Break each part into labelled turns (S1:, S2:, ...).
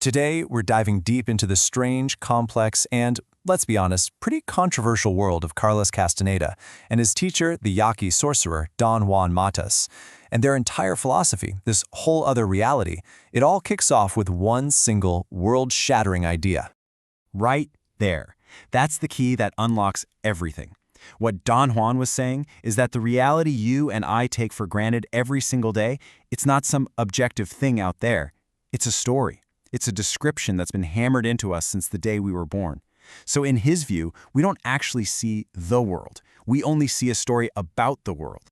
S1: Today, we're diving deep into the strange, complex, and, let's be honest, pretty controversial world of Carlos Castaneda and his teacher, the Yaqui sorcerer, Don Juan Matus. And their entire philosophy, this whole other reality, it all kicks off with one single, world-shattering idea.
S2: Right there. That's the key that unlocks everything. What Don Juan was saying is that the reality you and I take for granted every single day, it's not some objective thing out there. It's a story. It's a description that's been hammered into us since the day we were born. So in his view, we don't actually see the world. We only see a story about the world.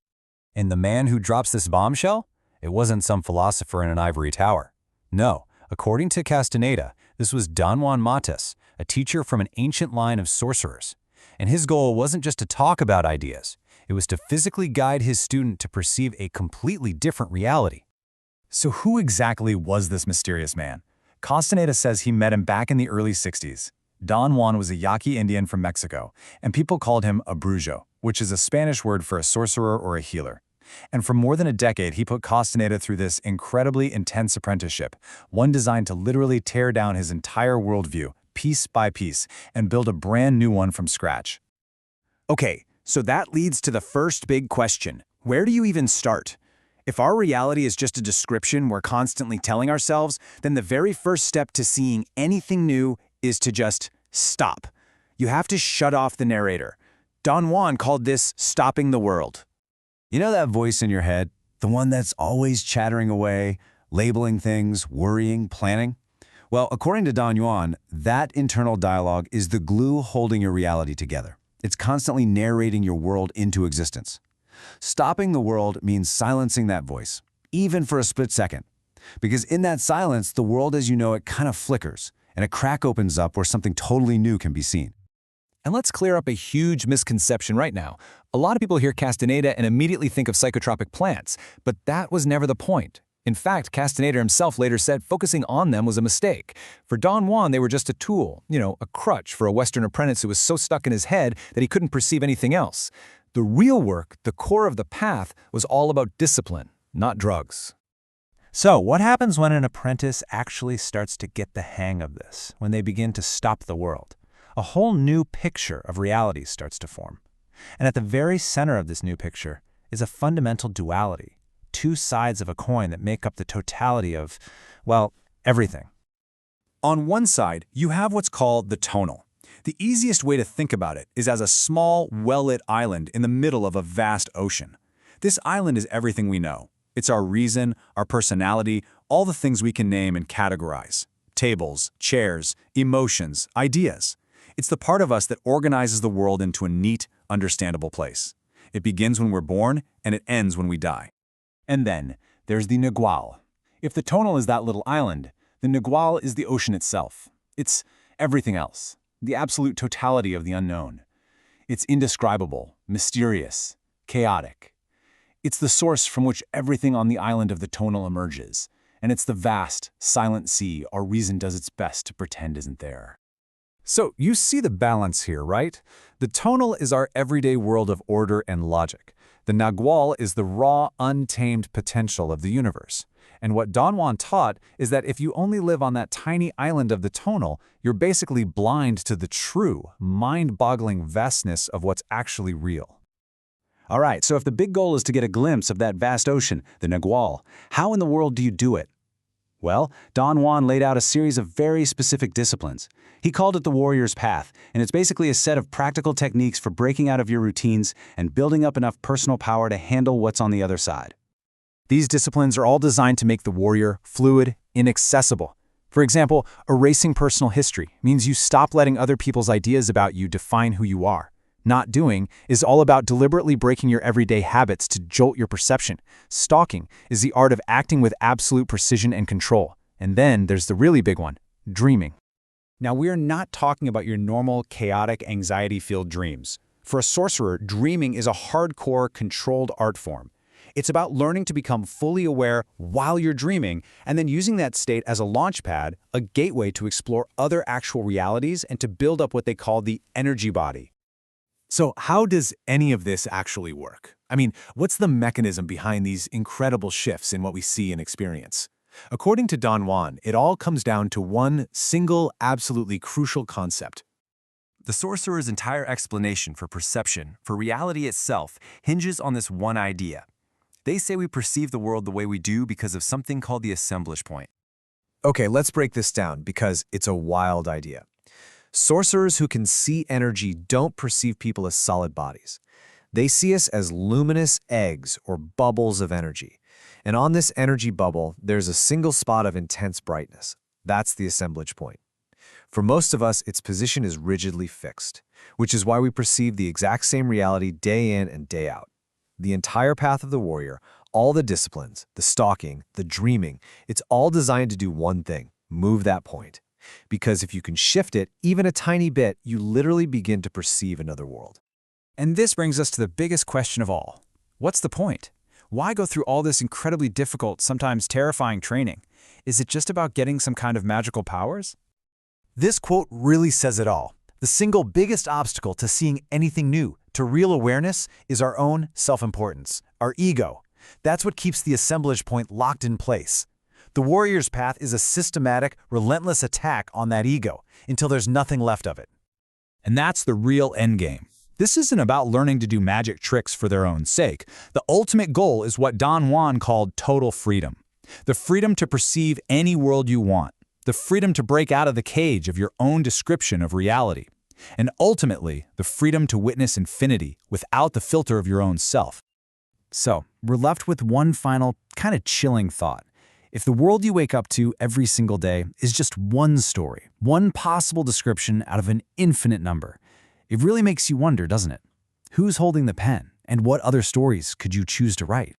S1: And the man who drops this bombshell? It wasn't some philosopher in an ivory tower. No, according to Castaneda, this was Don Juan Matus, a teacher from an ancient line of sorcerers. And his goal wasn't just to talk about ideas. It was to physically guide his student to perceive a completely different reality.
S3: So who exactly was this mysterious man? Castaneda says he met him back in the early 60s. Don Juan was a Yaqui Indian from Mexico, and people called him a brujo, which is a Spanish word for a sorcerer or a healer. And for more than a decade, he put Castaneda through this incredibly intense apprenticeship, one designed to literally tear down his entire worldview, piece by piece, and build a brand new one from scratch.
S2: Okay, so that leads to the first big question. Where do you even start? If our reality is just a description we're constantly telling ourselves, then the very first step to seeing anything new is to just stop. You have to shut off the narrator. Don Juan called this stopping the world.
S1: You know that voice in your head? The one that's always chattering away, labeling things, worrying, planning? Well, according to Don Juan, that internal dialogue is the glue holding your reality together. It's constantly narrating your world into existence. Stopping the world means silencing that voice, even for a split second. Because in that silence, the world as you know it kind of flickers, and a crack opens up where something totally new can be seen.
S4: And let's clear up a huge misconception right now. A lot of people hear Castaneda and immediately think of psychotropic plants, but that was never the point. In fact, Castaneda himself later said focusing on them was a mistake. For Don Juan, they were just a tool, a crutch for a Western apprentice who was so stuck in his head that he couldn't perceive anything else. The real work, the core of the path, was all about discipline, not drugs.
S1: So, what happens when an apprentice actually starts to get the hang of this, when they begin to stop the world? A whole new picture of reality starts to form. And at the very center of this new picture is a fundamental duality, two sides of a coin that make up the totality of, well, everything.
S3: On one side, you have what's called the tonal. The easiest way to think about it is as a small, well-lit island in the middle of a vast ocean. This island is everything we know. It's our reason, our personality, all the things we can name and categorize. Tables, chairs, emotions, ideas. It's the part of us that organizes the world into a neat, understandable place. It begins when we're born, and it ends when we die.
S2: And then, there's the nagual. If the tonal is that little island, the nagual is the ocean itself. It's everything else. The absolute totality of the unknown. It's indescribable, mysterious, chaotic. It's the source from which everything on the island of the tonal emerges, and it's the vast, silent sea our reason does its best to pretend isn't there.
S1: So, you see the balance here, right? The tonal is our everyday world of order and logic. The nagual is the raw, untamed potential of the universe. And what Don Juan taught is that if you only live on that tiny island of the tonal, you're basically blind to the true, mind-boggling vastness of what's actually real.
S2: All right, so if the big goal is to get a glimpse of that vast ocean, the nagual, how in the world do you do it? Well, Don Juan laid out a series of very specific disciplines. He called it the warrior's path, and it's basically a set of practical techniques for breaking out of your routines and building up enough personal power to handle what's on the other side. These disciplines are all designed to make the warrior fluid, inaccessible. For example, erasing personal history means you stop letting other people's ideas about you define who you are. Not doing is all about deliberately breaking your everyday habits to jolt your perception. Stalking is the art of acting with absolute precision and control. And then there's the really big one, dreaming. Now, we're not talking about your normal, chaotic, anxiety-filled dreams. For a sorcerer, dreaming is a hardcore, controlled art form. It's about learning to become fully aware while you're dreaming and then using that state as a launch pad, a gateway to explore other actual realities and to build up what they call the energy body.
S4: So how does any of this actually work? I mean, what's the mechanism behind these incredible shifts in what we see and experience?
S5: According to Don Juan, it all comes down to one single, absolutely crucial concept.
S1: The Sorcerer's entire explanation for perception, for reality itself, hinges on this one idea. They say we perceive the world the way we do because of something called the assemblage point.
S5: Okay, let's break this down because it's a wild idea. Sorcerers who can see energy don't perceive people as solid bodies. They see us as luminous eggs or bubbles of energy. And on this energy bubble, there's a single spot of intense brightness. That's the assemblage point. For most of us, its position is rigidly fixed, which is why we perceive the exact same reality day in and day out. The entire path of the warrior, all the disciplines, the stalking, the dreaming, it's all designed to do one thing: move that point. Because if you can shift it even a tiny bit, you literally begin to perceive another world.
S3: And this brings us to the biggest question of all. What's the point? Why go through all this incredibly difficult, sometimes terrifying training? Is it just about getting some kind of magical powers?
S2: This quote really says it all. The single biggest obstacle to seeing anything new, to real awareness, is our own self-importance, our ego. That's what keeps the assemblage point locked in place. The warrior's path is a systematic, relentless attack on that ego until there's nothing left of it.
S3: And that's the real endgame. This isn't about learning to do magic tricks for their own sake. The ultimate goal is what Don Juan called total freedom. The freedom to perceive any world you want. The freedom to break out of the cage of your own description of reality. And ultimately, the freedom to witness infinity without the filter of your own self. So, we're left with one final, kind of chilling thought. If the world you wake up to every single day is just one story, one possible description out of an infinite number, it really makes you wonder, doesn't it? Who's holding the pen, and what other stories could you choose to write?